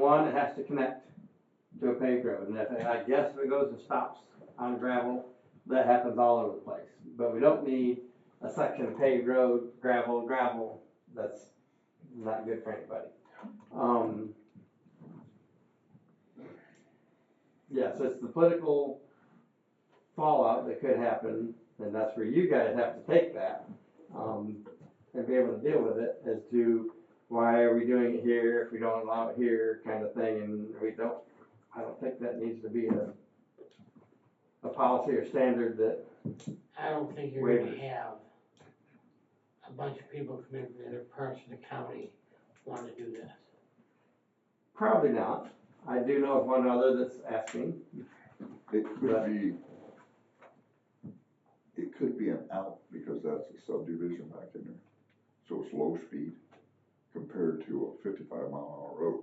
one, it has to connect to a paved road, and I guess if it goes and stops on gravel, that happens all over the place. But we don't need a section of paved road, gravel, that's not good for anybody. Yeah, so it's the political fallout that could happen, and that's where you guys have to take that, and be able to deal with it as to why are we doing it here if we don't allow it here, kind of thing, and I don't think that needs to be a policy or standard that. I don't think you're gonna have a bunch of people come in from other parts of the county want to do this. Probably not. I do know of one other that's asking. It could be an out because that's a subdivision back in there. So it's low speed compared to a 55-mile-an-hour road.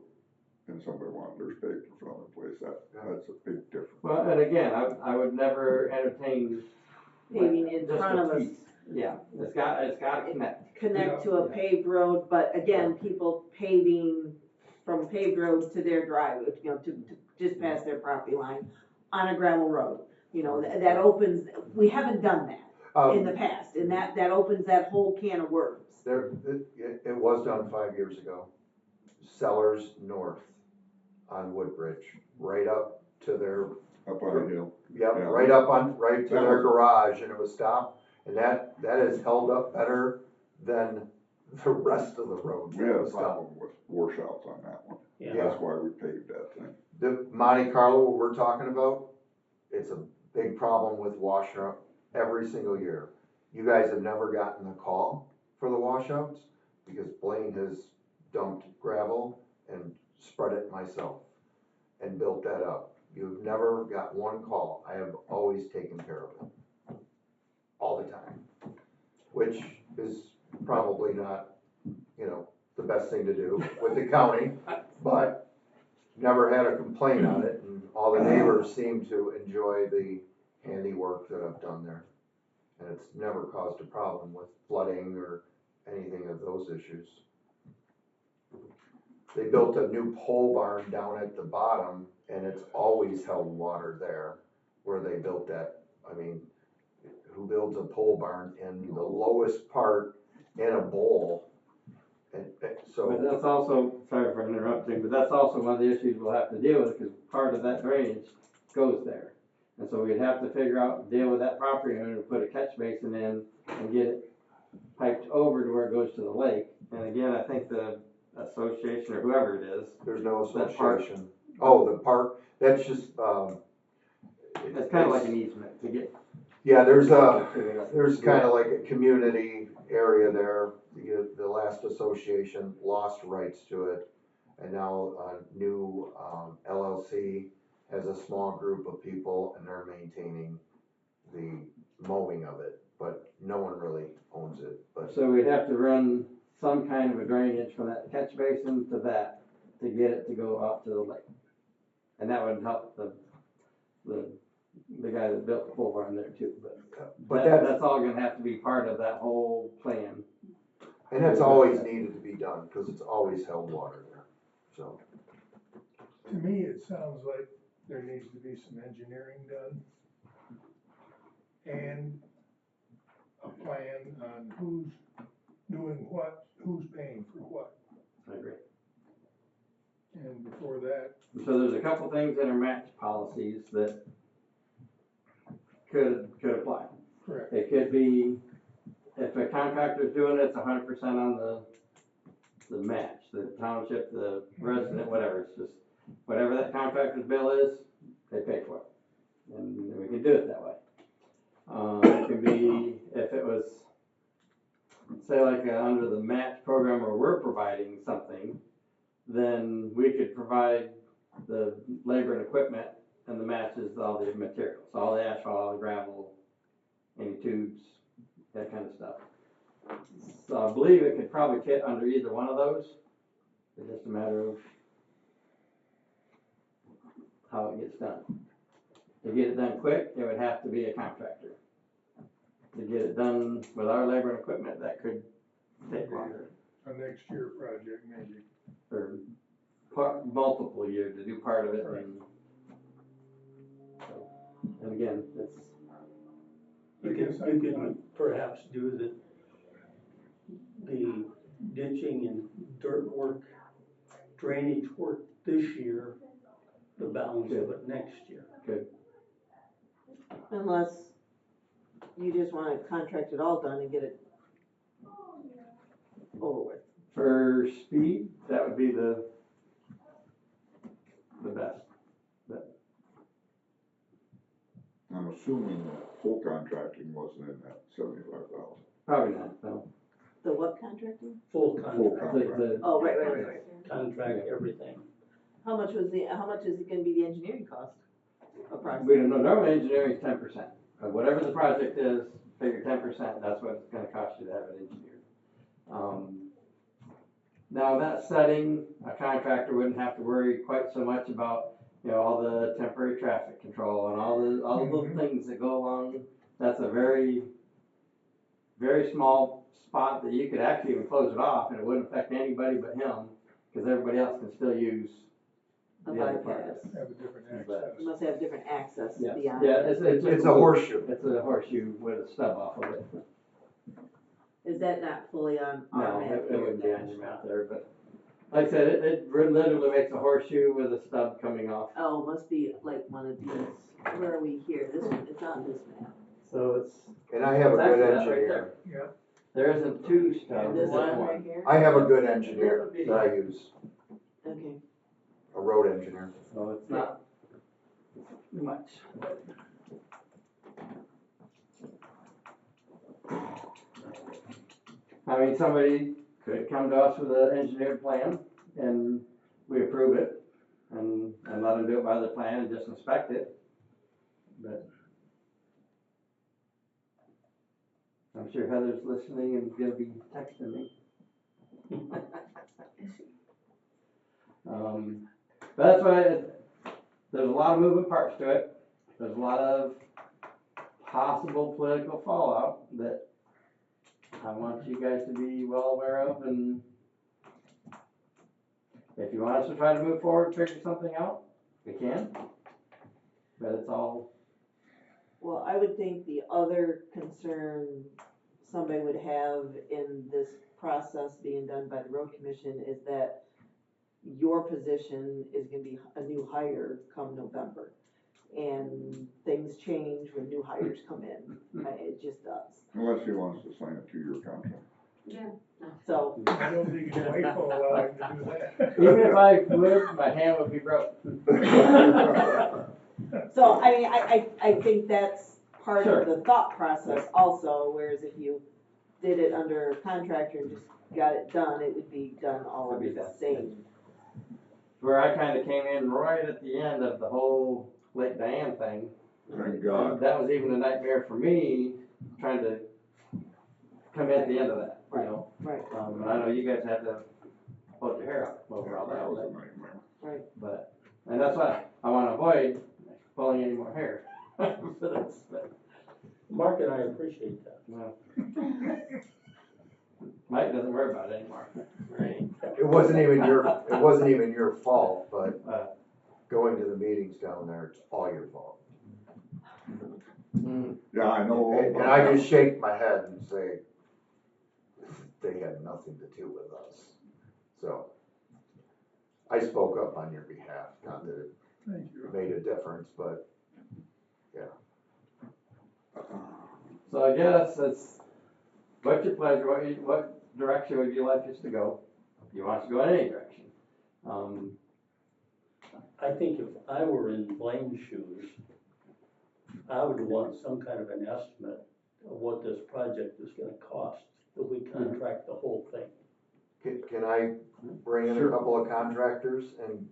And somebody wanted their stake in front of the place. That's a big difference. Well, and again, I would never entertain paving in front of us. Yeah, it's got to Connect to a paved road, but again, people paving from paved road to their driveway, to just past their property line on a gravel road. That opens, we haven't done that in the past, and that opens that whole can of worms. It was done 5 years ago. Sellers North on Woodbridge, right up to their. Up on the hill. Yep, Yeah. right to their garage, and it was stopped, and that has held up better than the rest of the road. We had a problem with washouts on that one. Yeah. That's why we paved that thing. The Monte Carlo we're talking about, it's a big problem with washout every single year. You guys have never gotten a call for the washouts because Blaine has dumped gravel and spread it myself and built that up. You've never got one call. I have always taken care of it. All the time. Which is probably not, the best thing to do with the county, but never had a complaint on it, and all the neighbors seem to enjoy the handiwork that I've done there. And it's never caused a problem with flooding or anything of those issues. They built a new pole barn down at the bottom, and it's always held water there where they built that. I mean, who builds a pole barn in the lowest part in a bowl? And so. But that's also, sorry for interrupting, but that's also one of the issues we'll have to deal with, because part of that drainage goes there. And so we'd have to figure out, deal with that property owner to put a catch basin in and get it piped over to where it goes to the lake. And again, I think the association or whoever it is. There's no association. Oh, the park, that's just, it's kind of like an easement to get. Yeah, there's kind of like a community area there. The last association lost rights to it, and now a new LLC has a small group of people, and they're maintaining the mowing of it, but no one really owns it. But so we'd have to run some kind of a drainage from that catch basin to that to get it to go out to the lake, and that would help the guy that built the pole barn there too. But that's all going to have to be part of that whole plan. And that's always needed to be done because it's always held water there. So to me, it sounds like there needs to be some engineering done and a plan on who's doing what, who's paying for what. I agree. And before that, so there's a couple things in our match policies that could apply. correct. It could be, if a contractor's doing it, it's 100% on the match, the township, the resident, whatever. It's just whatever that contractor's bill is, they pay for it, and we can do it that way. It can be if it was, say, like under the match program where we're providing something, then we could provide the labor and equipment, and the match is all the materials, all the asphalt, all the gravel, any tubes, that kind of stuff. So I believe it could probably fit under either one of those. It's just a matter of how it gets done. To get it done quick, it would have to be a contractor. To get it done with our labor and equipment, that could take longer. A next year project, maybe. Or multiple years to do part of it Right. and again, it's, I You guess could perhaps do the ditching and dirt work, drainage work this year, the balance of it next year. Unless you just wanna contract it all done and get it over with. for speed, that would be the best. I'm assuming that full contracting wasn't in that 75,000. Probably not, no. The what contracting? Full Full contract, contract. Oh, right. contract, everything. How much is it gonna be the engineering cost? We Approximately? don't know, normally engineering is 10%. Whatever the project is, figure 10%, that's what it's gonna cost you to have it engineered. Now, that setting, a contractor wouldn't have to worry quite so much about, all the temporary traffic control and all the little things that go along. That's a very, very small spot that you could actually even close it off and it wouldn't affect anybody but him, because everybody else can still use A the other part of bypass. it. have a different But- access. You must have different access Yeah, beyond. yeah, it's It's a horseshoe. It's a horseshoe with a stub off of it. Is that not fully on our No, map it here wouldn't be then? on your map there, but like I said, it literally makes a horseshoe with a stub coming off. Oh, must be like one of these, where are we here? This one, it's on this map. So it's And I have a it's good actually that right engineer. Yeah, there isn't two stubs, This there's one one. right here? I have a good engineer that I use, Okay. a road engineer. So it's not much. I mean, somebody could come to us with an engineered plan and we approve it and let them do it by the plan and just inspect it. But I'm sure Heather's listening and gonna be texting me. But that's why there's a lot of moving parts to it. There's a lot of possible political fallout that I want you guys to be well aware of, and if you want us to try to move forward, figure something out, we can. But it's all, Well, I would think the other concern somebody would have in this process being done by the road commission is that your position is gonna be a new hire come November. And things change when new hires come in, it just does. Unless he wants to sign a 2-year contract. So, I don't think his wife will allow him to do that. even if I would, my hand would be broken. so I mean, I think that's part Sure. of the thought process also, whereas if you did it under a contractor and just got it done, it would be done all It'd be under the done. same. Where I kinda came in right at the end of the whole Lake Diane thing. Thank God. That was even a nightmare for me, trying to come in at the end of that, you know? Right, And I know you guys had to hold your hair out over all That was a that, nightmare. but, and that's why I wanna avoid pulling any more hair. So that's, Mark and I appreciate that. well, Mike doesn't worry about it anymore. Right. It wasn't even your fault, but Uh, going to the meetings down there, it's all your fault. Yeah, I know. all And about I that. just shake my head and say, they had nothing to do with us. So, I spoke up on your behalf, not that it Thank you. made a difference, but So I guess it's, what's your pleasure, what direction would you like us to go? You want us to go in any direction? I think if I were in Blaine's shoes, I would want some kind of an estimate of what this project is gonna cost, if we contract the whole thing. can I bring in a Sure. couple of contractors and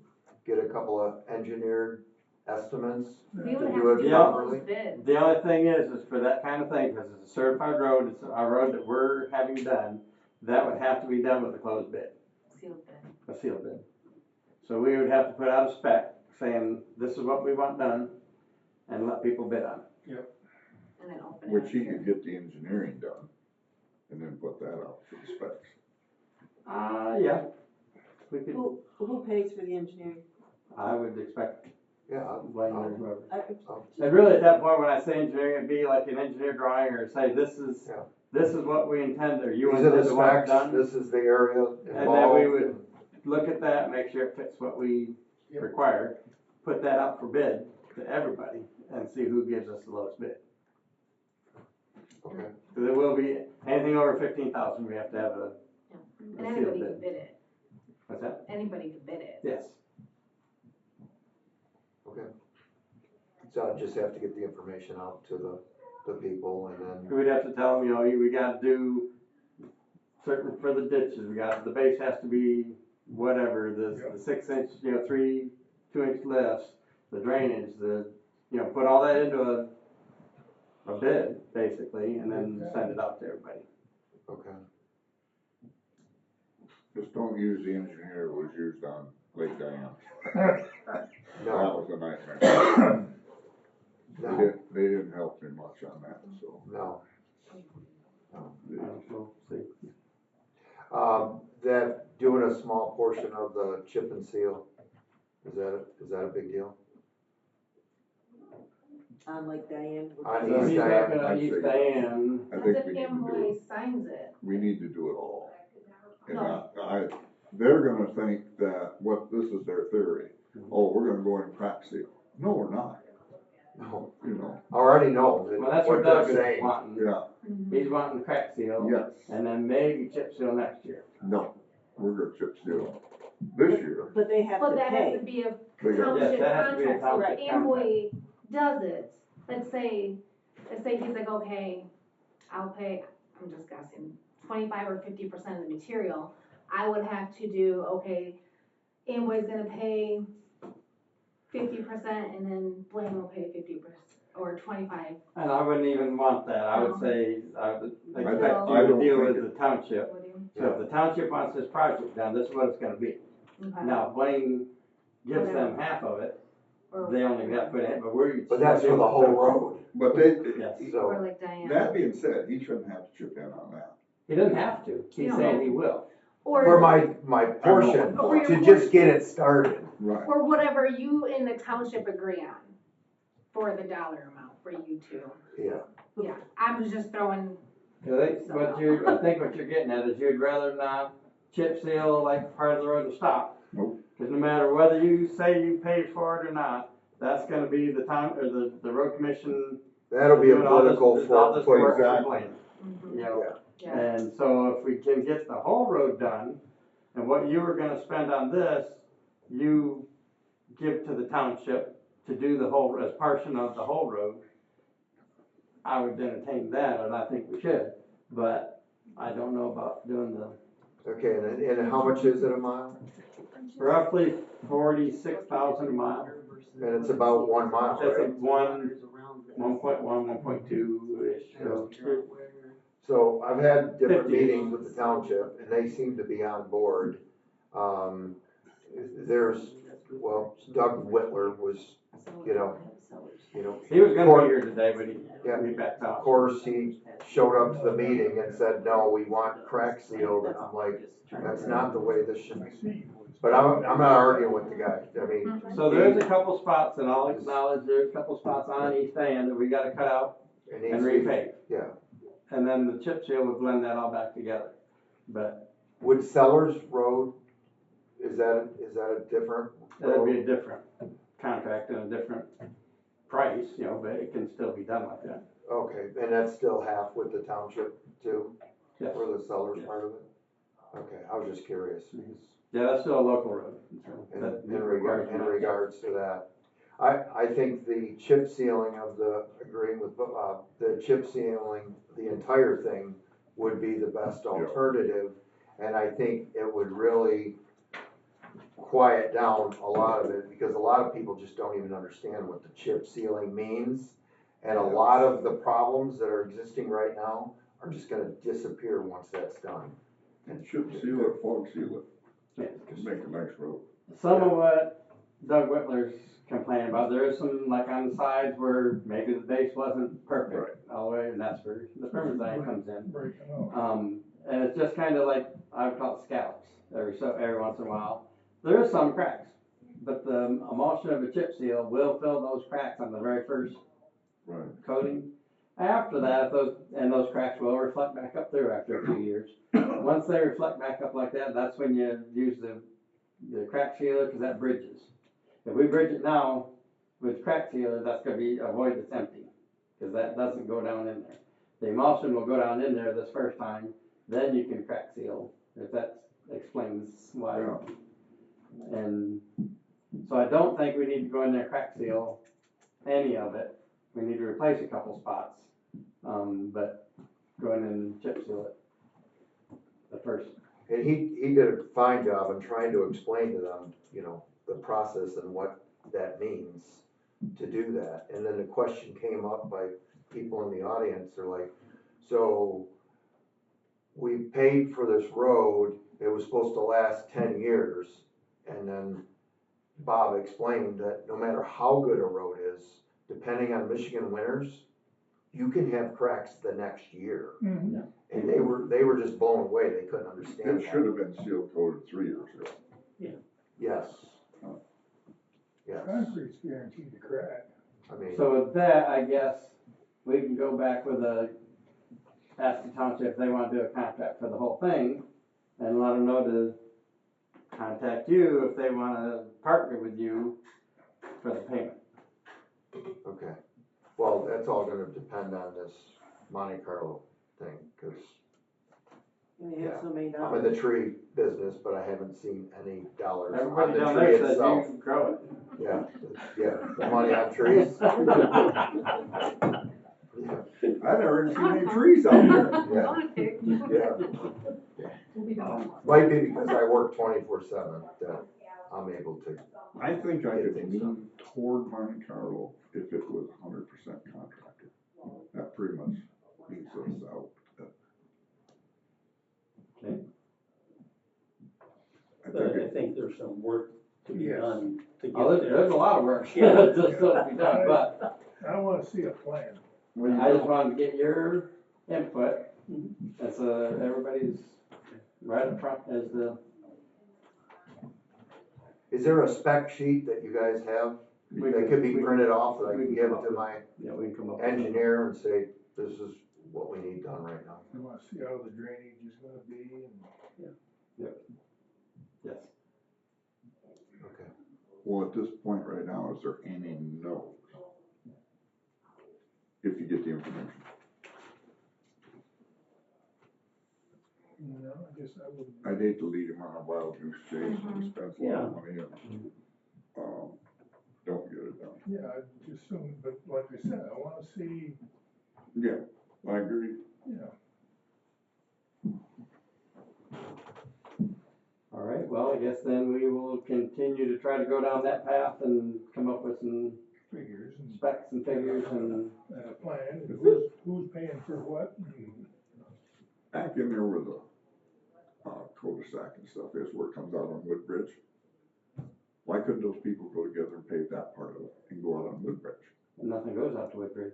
get a couple of engineered estimates We to would do it Yeah. properly? The only thing is for that kind of thing, because it's a certified road, it's a road that we're having done, that would have to be done with a closed bid, a sealed bid. So we would have to put out a spec saying, this is what we want done, and let people bid on it. And then open it. Which he could get the engineering done and then put that out for the specs. Yeah, We could, Who pays for the engineering? I would expect Yeah, Blaine or whoever. I'll- And really, at that point, when I say engineering, it'd be like an engineer drawing, or say, this is Yeah. what we intend, or you these are intend the to want specs, done. this is the area then we involved. would- and- Look at that, make sure it fits what we require, put that up for bid to everybody, and see who gives us the lowest bid. Okay, Because it will be, anything over 15,000, we have to have a And sealed anybody bid. can bid it, What's that? anybody can bid it. Yes. okay. So I just have to get the information out to the people and then, We'd have to tell them, we gotta do certain, for the ditches, the base has to be whatever, the 6 inch, 3 2-inch lifts, the drainage, put all that into a bid, basically, and then send it out to everybody. okay. Just don't use the engineer who was used on Lake Diane. No, That was a nightmare. no, They didn't help me much on that, so. no. We'll see. That doing a small portion of the chip and seal, is that a big deal? On Lake Diane? On So East he's Diane, talking about I'd East say- Diane. I That's think if we need to do Amboy it. signs it. We need to do it all. And No. they're gonna think that, this is their theory, oh, we're gonna go in and crack seal. No, we're not, no, you I already know that Well, that's what what they're Doug is saying. wanting. yeah, He's wanting crack seal, yes, and then maybe chip seal next year. no, we're gonna chip seal this year. But they have But to that has to pay. be a They got- township Yes, that has to be a contract, so if township Amboy does it, let's say he's like, okay, I'll pay, I'm just guessing, 25 or 50% of the material, I would have to do, okay, Amboy's gonna pay 50% and then Blaine will pay 50% or 25. And I wouldn't even want that, I would No. say, I would expect I you to don't deal think with the township. Would you? So if the township wants this project done, this is what it's gonna be. Okay. Now, if Blaine gives them Whatever. half of it, Or- they only got to put in, but we're. But that's for the whole road, But they, Yes. Or so, like Diane. that being said, he shouldn't have to chip in on that. He doesn't have to, he's No. saying he will. Or, for my portion, Or your to just get it started. Right. or whatever you in the township agree on for the dollar amount for you two. Yeah, Yeah, I'm just throwing, I think what you're getting at is you'd rather not chip seal like part of the road to stop. Nope. Cause no matter whether you say you paid for it or not, that's gonna be the town, or the road commission. that'll be a doing all this- political all this for work for exactly. Blaine, mhm, you know? yeah, And so if we can get the whole road done, and what you were gonna spend on this, you give to the township to do the whole, as portion of the whole road, I would entertain that, and I think we should, but I don't know about doing the, Okay, and how much is it a mile? roughly 46,000 a mile. And it's about 1 mile, That's a right? 1.1, 1.2-ish, so. So I've had different 50. meetings with the township, and they seem to be on board. Well, Doug Whitler was, you know, He was gonna Court- be here today, but Yeah. he backed of out. course, he showed up to the meeting and said, no, we want crack sealed, and I'm like, that's not the way this should be. But I'm not arguing with the guy, I mean. So there's a couple spots, and I'll acknowledge there's a couple spots on East End that we gotta cut out it and needs to be- repave. Yeah, And then the chip seal would blend that all back together. But would Sellers Road, is that a different that'd be road? a different contract and a different price, but it can still be done like that. Okay, and that's still half with the township too, Yes. for the Sellers Yes. part of it? Okay, I was just curious, because Yeah, that's still a local road. So in, that in requires regards to that. I think the chip sealing of agreeing with, the chip sealing, the entire thing would be the best alternative. And I think it would really quiet down a lot of it, because a lot of people just don't even understand what the chip sealing means. And a lot of the problems that are existing right now are just gonna disappear once that's done. And chip seal or fog seal it, Yeah. to make a nice road. Some of what Doug Whitler's complaining about, there is some, like on the sides where maybe the base wasn't perfect all the way, and that's where the permadesign comes in. Breaking up. And it's just kind of like, I would call it scallops. every once in a while. There is some cracks, but the emulsion of a chip seal will fill those cracks on the very first Right. coating. After that, those cracks will reflect back up through after a few years. Once they reflect back up like that, that's when you use the crack sealer, because that bridges. If we bridge it now with crack sealer, that's gonna be a void that's empty, because that doesn't go down in there. The emulsion will go down in there this first time, then you can crack seal, if that explains why. Yeah. And so I don't think we need to go in there crack seal any of it. We need to replace a couple spots, but go in and chip seal it the first. And he did a fine job in trying to explain to them, you know, the process and what that means to do that. And then the question came up by people in the audience, they're like, so we paid for this road, it was supposed to last 10 years. And then Bob explained that no matter how good a road is, depending on Michigan winters, you can have cracks the next year. Mm-hmm. And they were just blown away, they couldn't understand It that. should have been seal coated 3 years ago. Yes. Yes, Concrete's guaranteed to crack. I mean, So with that, I guess we can go back with ask the township if they want to do a contract for the whole thing, and let them know to contact you if they want to partner with you for the payment. okay. Well, that's all gonna depend on this Monte Carlo thing, cause We have so many I'm in dollars. the tree business, but I haven't seen any dollars on Everybody the down tree there says itself. you grow it. Yeah, the money on trees. Yeah, I never even seen any trees out there. yeah. Might be because I work 24/7 that I'm able to. I think I could Get things lean toward Monte Carlo if it was 100% contractor. That pretty much leaves us out. Okay. But I think there's some work to be Yes. done to get Oh, there's there. a lot of work Yeah. just still to be done, but I wanna see a plan. I just wanted to get your input, as everybody's right up front as the, Is there a spec sheet that you guys have that could be printed off that I can give to my yeah, we can come up with. engineer and say, this is what we need done right now? I wanna see how the drainage is gonna be and. Yes. Okay. Well, at this point right now, is there any no's? If you get the information. No, I guess I would. I'd hate to lead him on a wild goose chase and spend a lot of money and, don't get it done. Yeah, I just assume, but like I said, I wanna see, Yeah, I agree. All right, well, I guess then we will continue to try to go down that path and come up with some figures and specs and figures and, a plan, and who's paying for what, and Back in there where the, cul-de-sac and stuff is, where it comes out on Woodbridge. Why couldn't those people go together and pave that part of it and go out on Woodbridge? nothing goes out to Woodbridge.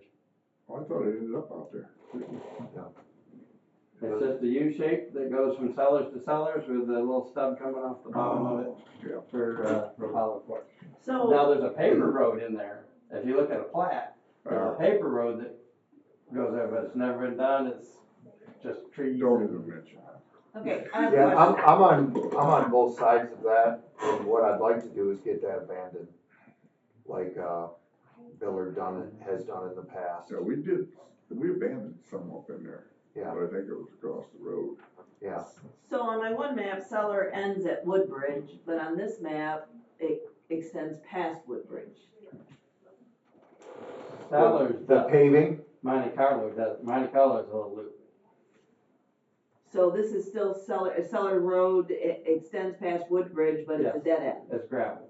Oh, I thought it ended up out there. It's just a U shape that goes from cellars to cellars with a little stub coming off the bottom of it Yeah. for hollow core. So, Now, there's a paper road in there. If you look at a plat, there's a paper road that goes there, but it's never been done. It's just trees. Don't and- even mention that. okay, I have a Yeah, question. I'm on both sides of that, and what I'd like to do is get that abandoned, like, Billard has done in the past. So we abandoned some up in there. Yeah. But I think it was across the road. Yeah, So on my one map, Cellar ends at Woodbridge, but on this map, it extends past Woodbridge. Sellers the does. paving, Monte Carlo does. Monte Carlo's a little loop. So this is still Cellar Road, it extends past Woodbridge, but it's a Yes. dead end. It's gravel.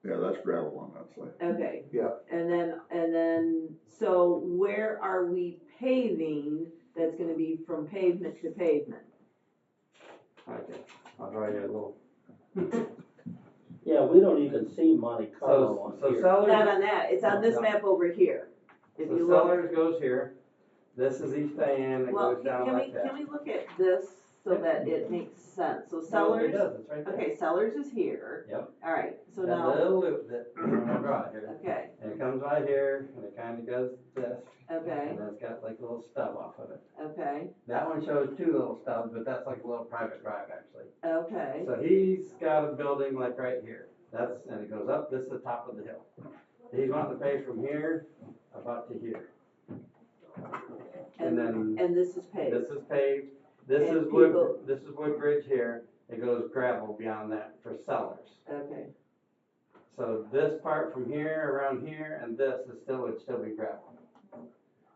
Yeah, that's gravel on that side. Okay. Yeah. And then, so where are we paving that's gonna be from pavement to pavement? Okay, I'll draw you a little. Yeah, we don't even see Monte Carlo on So here. Sellers. Not on that, it's on this No. map over here. If So you look. Sellers goes here. This is East Diane that Well, goes down can like we that. look at this so that it makes sense. So No, it Sellers, does, it's right there. okay, Sellers is here. Yep. All right, so That now, little loop that, I'm gonna draw it here, okay, and it comes right here, and it kinda goes this, okay, and then it's got like a little stub off of it. okay, That one shows two little stubs, but that's like a little private drive actually. okay, So he's got a building like right here, and it goes up, this is the top of the hill. He's wanting to pay from here about to here. And then and this is paved. this is paved, this And is people- this is Woodbridge here, it goes gravel beyond that for Sellers. Okay, So this part from here, around here, and this would still be gravel.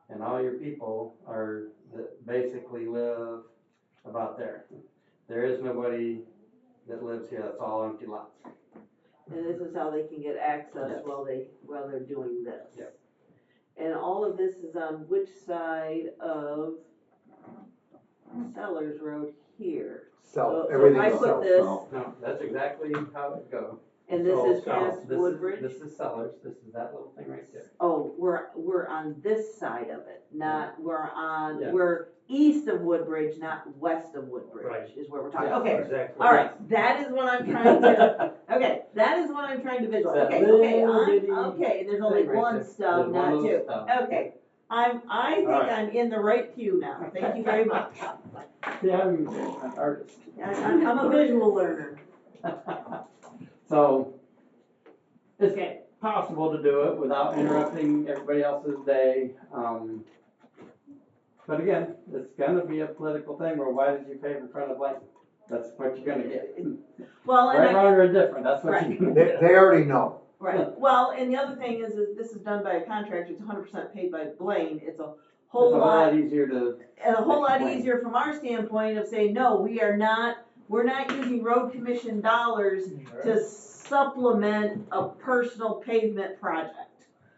And all your people that basically live about there. There is nobody that lives here, that's all empty lots. and this is how they can get access Yes. while they're doing this. Yep. And all of this is on which side of Sellers Road here? Self, So if everything's I put self. this, No, that's exactly how it goes. and this So, is past Woodbridge? This is Sellers, this is that little thing right there. Oh, we're on this side of it, not, Yeah. we're east of Woodbridge, not west of Woodbridge, Right. is where we're talking, Yeah, okay. Exactly. All right, that is what I'm trying to, okay, that is what I'm trying to visualize, That okay, little bitty okay, there's only thing right one there. stub, There's one not little two, stub. okay. I think All right. I'm in the right pew now, thank you very much. See, I'm an artist. I'm a visual learner. So, it's possible to do it without interrupting everybody else's day. But again, it's gonna be a political thing, where why did you pay in front of Blanton? That's what you're gonna get. Well, and Right, wrong, or indifferent, that's what you're gonna They, get. they already know. right, well, and the other thing is this is done by a contractor, it's 100% paid by Blaine, it's a It's a whole lot. easier to, And a whole lot Explain. easier from our standpoint of saying, no, we're not using road commission dollars to supplement a personal pavement project.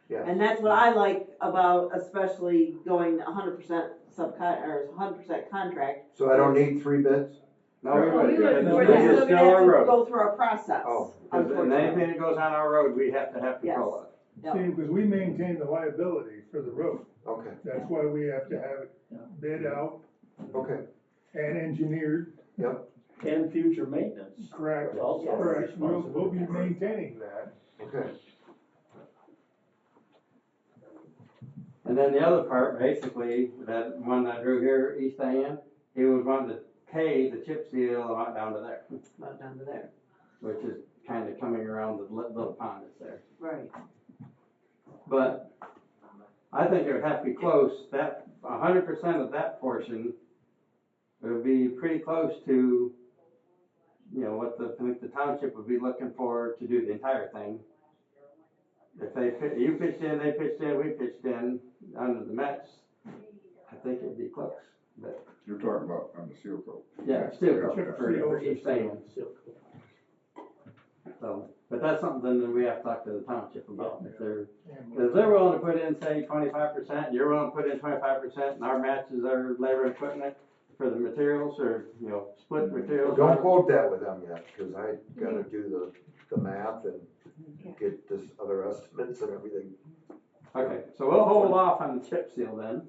Yes. And that's what I like about especially going 100% or 100% contract. So I don't need 3 bids? no, we Well, would, we because we're this still is gonna still have our to road. go through a process, Oh. Because unfortunately. anything that goes on our road, we have to have control of. Yep. See, because we maintain the liability for the road, Okay, that's why we have to have it bid out okay, and engineered, And future maintenance. correct? It's also our Correct, we'll be responsibility. maintaining that. okay. And then the other part, basically, that one I drew here, East Diane, he was wanting to pay the chip seal about down to there, About down to there, which is kind of coming around the little pond that's there. right. But I think it would have to be close, that 100% of that portion would be pretty close to, what I think the township would be looking for to do the entire thing. If you pitched in, they pitched in, we pitched in, under the match, I think it'd be close, but, You're talking about on the seal coat. yeah, still, Chip for seal. East Diane. So, but that's something that we have to talk to the township about, if they're, because they're willing to put in, say, 25%, you're willing to put in 25%, and our match is our labor and equipment for the materials, or, split the materials. Don't quote that with them yet, because I gotta do the math and get this other estimates and everything, Okay, so we'll hold off on the chip seal then,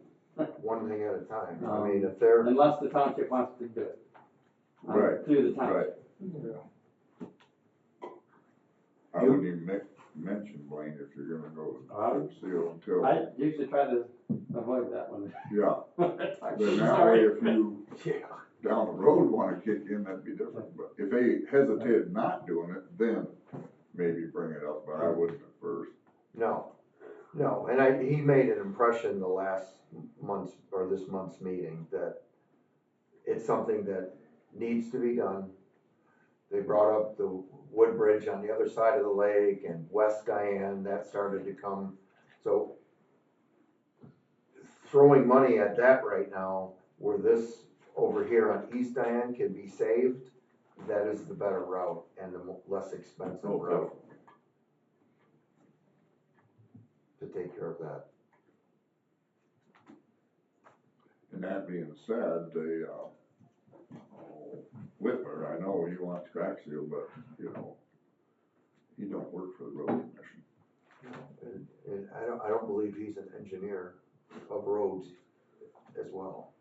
one thing at a time. I mean, if they're, unless the township wants to do it. Right, Through the township. I wouldn't even mention Blaine if you're gonna go with chip seal until, I usually try to avoid that one. yeah. But now Sorry. if you, down the road wanna kick in, that'd be different, but if they hesitate not doing it, then maybe bring it up, but I wouldn't at first. no, and he made an impression the last month's, or this month's meeting, that it's something that needs to be done. They brought up the Woodbridge on the other side of the lake and West Diane, that started to come, so throwing money at that right now, where this over here on East Diane can be saved, that is the better route and the less expensive route to take care of that. And that being said, Whitmer, I know he wants crack seal, but, he don't work for the road commission. And I don't believe he's an engineer of roads as well.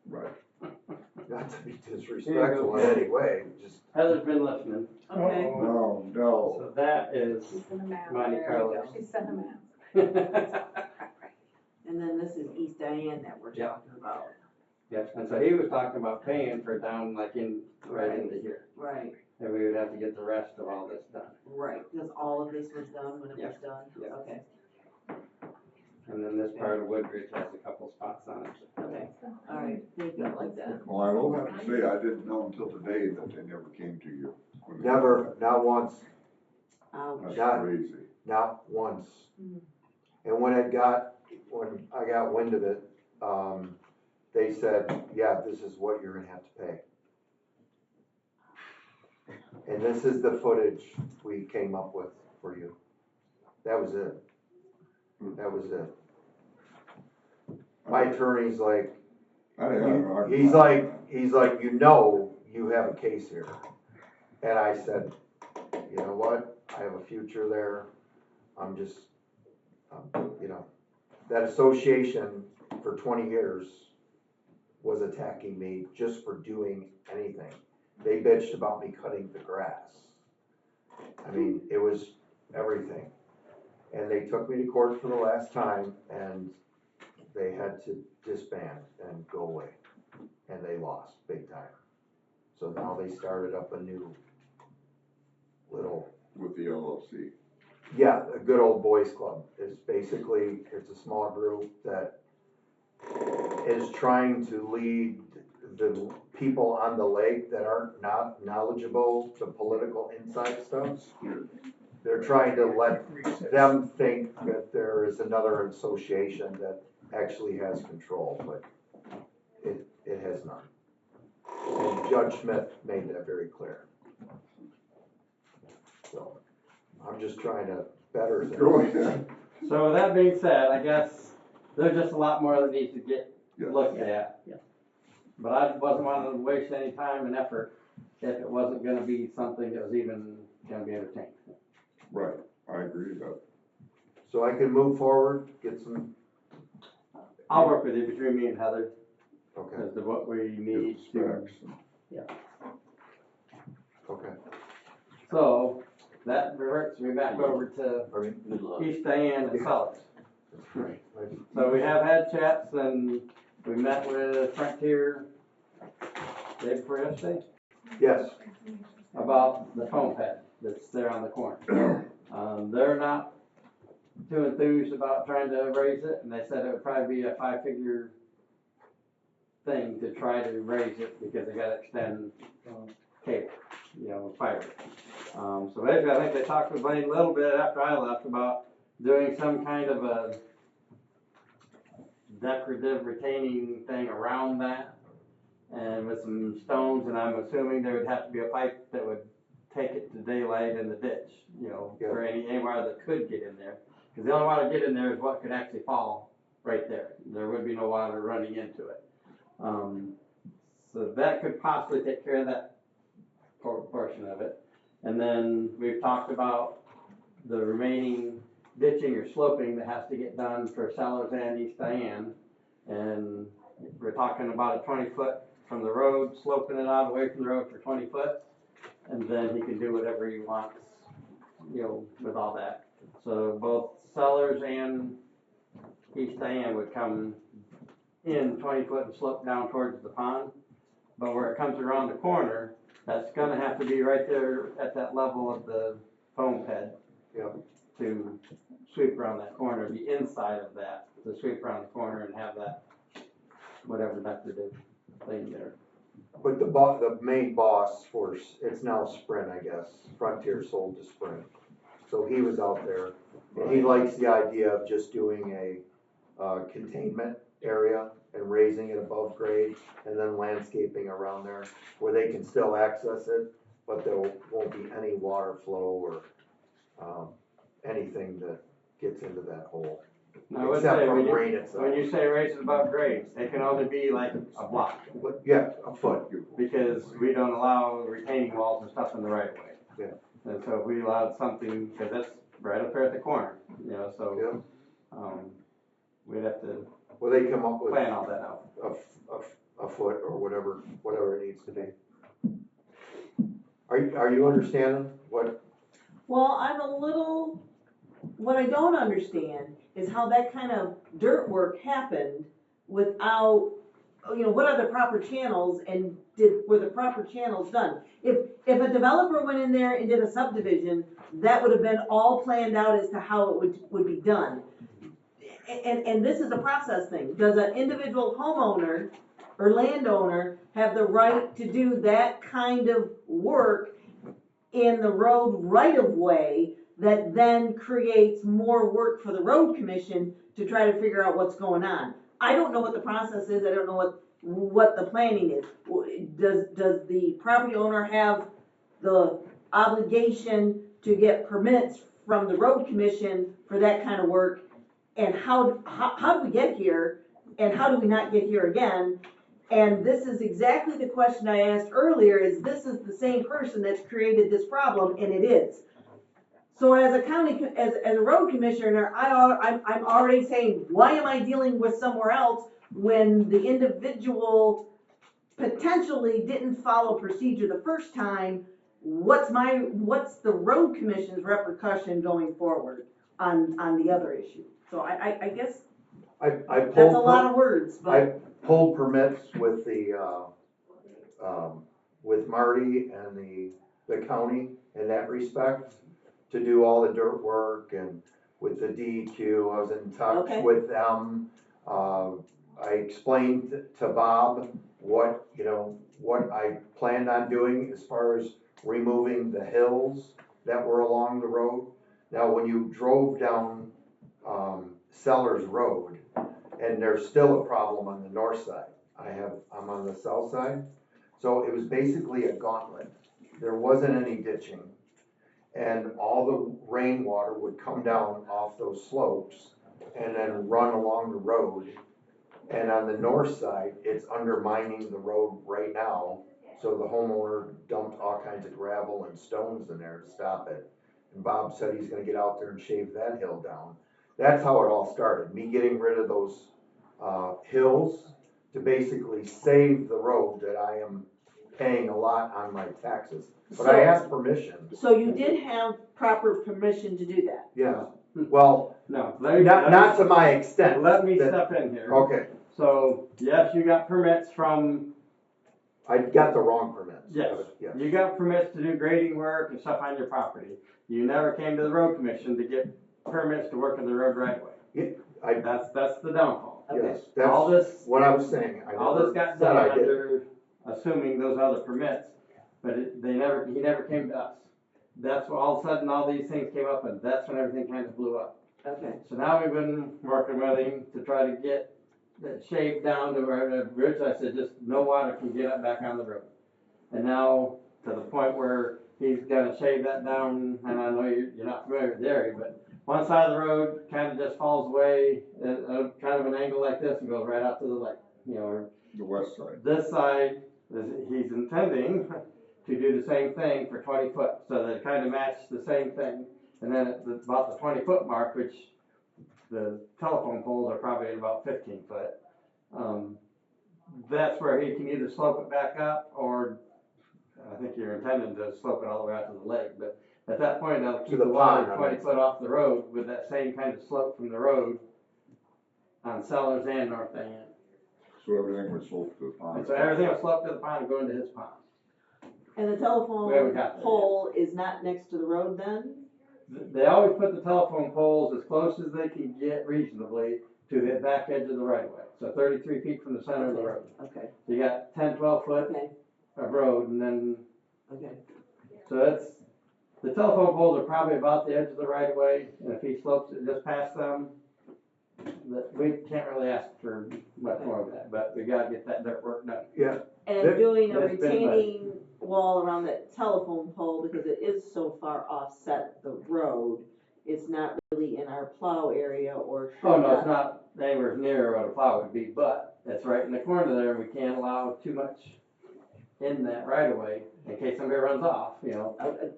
Right. Not to be disrespectful in any way, just, Heather's been listening, Okay. No, no, so that is She sent a map. Monte Carlo. She sent a map. And then this is East Diane that we're Yeah. talking about. Yes, and so he was talking about paying for down like in, right into here, Right, and we would have to get the rest of all this done. right, because all of this was done when it was done? Yeah. Okay, And then this part of Woodbridge has a couple spots on it. okay, all right, thank you, I like that. well, I will have to say, I didn't know until today that they never came to you. when they- never, not once, Ouch. That's Not- crazy. not once. Mhm. And when I got wind of it, they said, yeah, this is what you're gonna have to pay. And this is the footage we came up with for you. That was it. That was it. My attorney's like, I didn't have a hard he's time. like, you know, you have a case here. And I said, you know what, I have a future there, I'm just, you know, that association for 20 years was attacking me just for doing anything. They bitched about me cutting the grass. I mean, it was everything. And they took me to court for the last time, and they had to disband and go away. And they lost big time. So now they started up a new little, With the LLC. yeah, a good old boys club. It's basically, it's a small group that is trying to lead the people on the lake that aren't not knowledgeable to political inside stuff. They're trying to let them think that there is another association that actually has control, but it has none. And Judge Smith made that very clear. So, I'm just trying to better Go things. ahead. So with that being said, I guess there's just a lot more that needs to get Yes. looked at. Yeah. But I wasn't wanting to waste any time and effort if it wasn't gonna be something that was even gonna be entertained. Right, I agree with that. So I can move forward, get some, I'll work with you between me and Heather okay, as to what we Get need the to. specs. okay. So that reverts me back over to Pardon me? East Diane and Sellers. Right. So we have had chats and we met with Frontier day before yesterday Yes, about the foam pad that's there on the corner. They're not too enthused about trying to raise it, and they said it would probably be a 5-figure thing to try to raise it because they gotta extend cable, fiber. So basically, I think they talked with Blaine a little bit after I left about doing some kind of a decorative retaining thing around that and with some stones, and I'm assuming there would have to be a pipe that would take it to daylight in the ditch, for anywhere that could get in there. Because the only water to get in there is what could actually fall right there. There would be no water running into it. So that could possibly take care of that portion of it. And then we've talked about the remaining ditching or sloping that has to get done for Sellers and East Diane. And we're talking about a 20-foot from the road, sloping it out away from the road for 20 foot. And then he can do whatever he wants, with all that. So both Sellers and East Diane would come in 20 foot and slope down towards the pond. But where it comes around the corner, that's gonna have to be right there at that level of the foam pad. Yep. To sweep around that corner, the inside of that, to sweep around the corner and have that, whatever decorative thing there. but the main boss for, it's now Sprint, I guess, Frontier sold to Sprint. So he was out there, and he likes the idea of just doing a, containment area and raising it above grade, and then landscaping around there, where they can still access it, but there won't be any water flow or, anything that gets into that hole. Now, I would Except say, for when rain itself. you say raise it above grade, it can only be like a block, But, yeah, a foot. because we don't allow retaining walls and stuff in the right of way. Yeah. And so if we allowed something, because that's right up there at the corner, so, Yeah. we'd have to Well, they come up with plan all that out. a a foot or whatever it needs to be. Are you understanding what? Well, what I don't understand is how that kind of dirt work happened without, what are the proper channels and were the proper channels done? If a developer went in there and did a subdivision, that would have been all planned out as to how it would be done. And this is a process thing. Does an individual homeowner or landowner have the right to do that kind of work in the road right of way that then creates more work for the road commission to try to figure out what's going on? I don't know what the process is. I don't know what the planning is. Does the property owner have the obligation to get permits from the road commission for that kind of work? And how do we get here? And how do we not get here again? And this is exactly the question I asked earlier, is this is the same person that's created this problem, and it is. So as a road commissioner, I'm already saying, why am I dealing with somewhere else when the individual potentially didn't follow procedure the first time? What's the road commission's repercussion going forward on the other issue? So I guess I that's a lot of words, I but. pulled permits with with Marty and the county in that respect to do all the dirt work, and with the DEQ, I was in touch Okay. with them. I explained to Bob what I planned on doing as far as removing the hills that were along the road. Now, when you drove down Sellers Road, and there's still a problem on the north side. I'm on the south side. So it was basically a gauntlet. There wasn't any ditching. And all the rainwater would come down off those slopes and then run along the road. And on the north side, it's undermining the road right now. So the homeowner dumped all kinds of gravel and stones in there to stop it. And Bob said he's gonna get out there and shave that hill down. That's how it all started, me getting rid of those hills to basically save the road that I am paying a lot on my taxes. But I asked permission. So you did have proper permission to do that? Yeah, well, No, not to my extent. let me step in here. Okay, So, yes, you got permits from, I got the wrong permits. yes, Yes. you got permits to do grading work and stuff on your property. You never came to the road commission to get permits to work in the road right away. That's the downfall. Yes, All that's this, what I was saying. all this got done under assuming those other permits, but he never came to us. That's when all of a sudden all these things came up, and that's when everything kind of blew up. Okay. So now we've been working with him to try to get that shaved down to where the bridge, I said, just no water can get up back on the road. And now to the point where he's gonna shave that down, and I know you're not familiar with the area, but one side of the road kind of just falls away at a kind of an angle like this and goes right out to the lake, or The west side. this side, he's intending to do the same thing for 20 foot, so that it kind of matches the same thing. And then at about the 20-foot mark, which the telephone poles are probably at about 15 foot, that's where he can either slope it back up, or I think you're intending to slope it all the way out to the lake. But at that point, that'll keep the water 20 foot off the road with that same kind of slope from the road on Sellers and North Diane. So everything would slope to the pond. And so everything will slope to the pond and go into his pond. And the We haven't telephone got there pole is not next to the road then? They always put the telephone poles as close as they can get reasonably to the back edge of the right of way. So 33 feet from the center of the road. Okay, You got 10, 12 foot okay, of road, and then, okay. so the telephone poles are probably about the edge of the right of way, and if he slopes it just past them, we can't really ask for much more of that, but we gotta get that dirt work done. Yeah. And doing a That's been retaining wall around that telephone pole, because it is so far offset the road, it's not really in our plow area or. Oh, no, it's not anywhere near what a plow would be, but it's right in the corner there, and we can't allow too much in that right of way in case somebody runs off,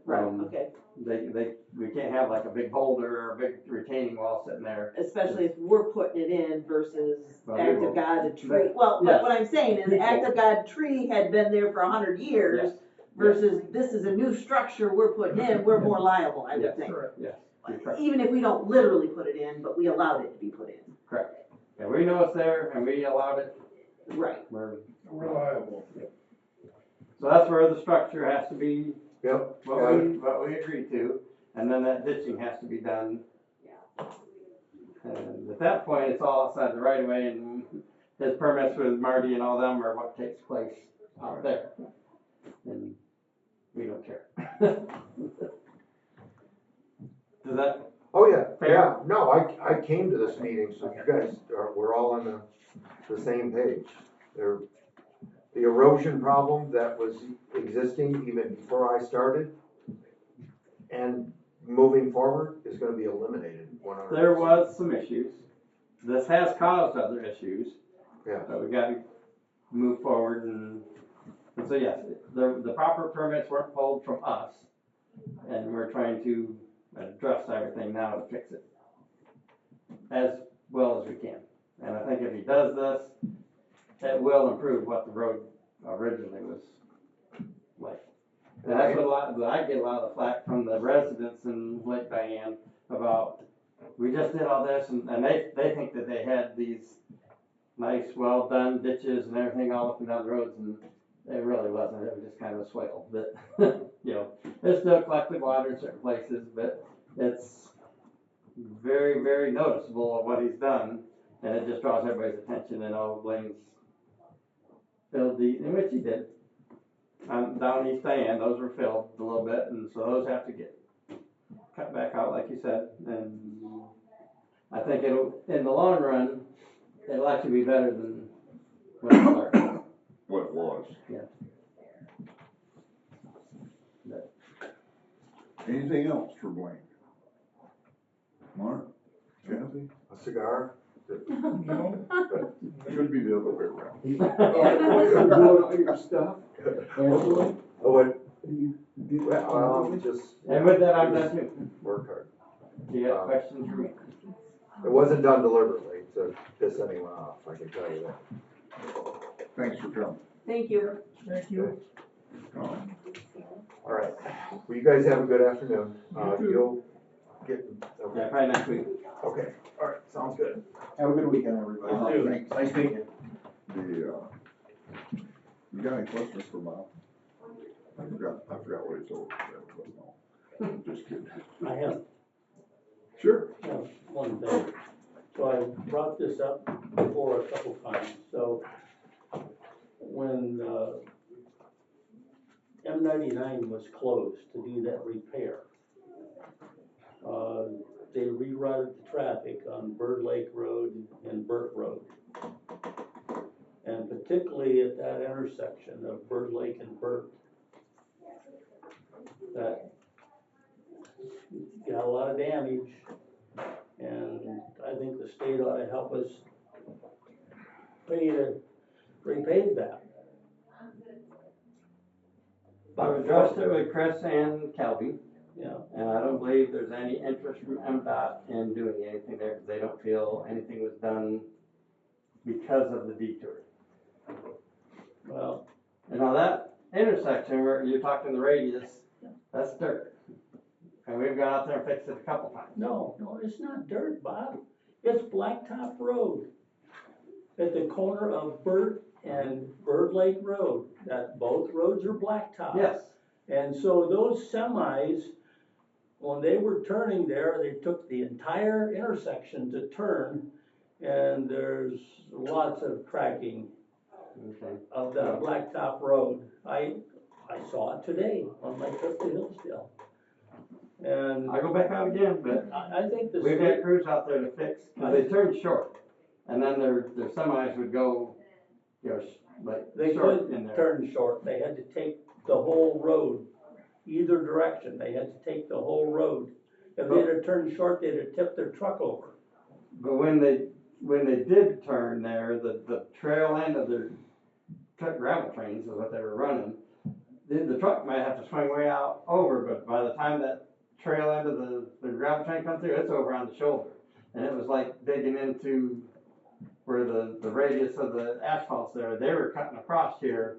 Right, Um, okay, they we can't have like a big boulder or a big retaining wall sitting there. Especially if we're putting it in versus Well, we act will. of God, a tree. Well, Yes. but what I'm saying is act of God tree had been there for 100 years Yes, versus this is a new structure we're putting in, we're more liable, I would Yes. think. Correct. yes, you're correct. Even if we don't literally put it in, but we allowed it to be put in. Yeah, we know it's there and we allowed it, Right. we're, Reliable. so that's where the structure has to be, Yep. what we agreed to, and then that ditching has to be done. And at that point, it's all outside the right of way, and his permits with Marty and all them are what takes place out there. And we don't care. Does that, Oh, yeah, Fair. yeah, no, I came to this meeting, so you guys we're all on the same page. The erosion problem that was existing even before I started and moving forward is gonna be eliminated 100%. there was some issues. This has caused other issues, Yeah, but we gotta move forward and so yes, the proper permits weren't pulled from us. And we're trying to address everything now to fix it as well as we can. And I think if he does this, it will improve what the road originally was like. And that's what I get a lot of flack from the residents in Lake Diane about, we just did all this and they think that they had these nice, well-done ditches and everything all up and down the roads, and it really wasn't. It was just kind of a swale. But, you know, there's still collected water in certain places, but it's very, very noticeable of what he's done, and it just draws everybody's attention, and oh, Blaine's filled in which he did. Down East Diane, those were filled a little bit, and so those have to get cut back out, like you said, and I think it'll, in the long run, it'll actually be better than what it started. What it was. Yeah. Anything else for Blaine? Mark? Kathy? a cigar. No? Should be the other way around. Doing all your stuff, Angela, Oh, what? you did Well, just. And with that, I'm done too. Work hard. Do you have questions for me? It wasn't done deliberately to piss anyone off, I can tell you that. Thanks for coming. Thank you. Thank you. All right, well, you guys have a good afternoon. You'll get, Yeah, okay, probably next week. okay, all right, sounds good. Have a good weekend, everybody. Thanks. Nice meeting you. You got any questions for Bob? I forgot what he told me, but no, just kidding. I have Sure. one thing. So I brought this up before a couple times. So when M99 was closed to do that repair, they rerouted the traffic on Bird Lake Road and Burt Road. And particularly at that intersection of Bird Lake and Burt, that got a lot of damage. And I think the state ought to help us pay to repave that. I've addressed it with Chris and Kelby, Yeah, and I don't believe there's any interest from MDOT in doing anything there, because they don't feel anything was done because of the detour. well, And now that intersection where you're talking the radius, that's dirt. And we've gone out there and fixed it a couple times. no, it's not dirt, Bob. It's Blacktop Road. At the corner of Burt and Bird Lake Road, that both roads are blacktop. Yes, And so those semis, when they were turning there, they took the entire intersection to turn, and there's lots of cracking okay. of that blacktop road. I saw it today on my trip to Hillsdale. And I'll go back out again, but I think the we've had state, crews out there to fix, because they turned short. And then their semis would go, you know, like they short in couldn't there. turn short, they had to take the whole road, either direction, they had to take the whole road. If they'd have turned short, they'd have tipped their truck over. But when they did turn there, the trail end of their truck gravel trains is what they were running. The truck might have to swing way out over, but by the time that trail end of the gravel train come through, it's over on the shoulder. And it was like digging into where the radius of the asphalt's there, they were cutting across here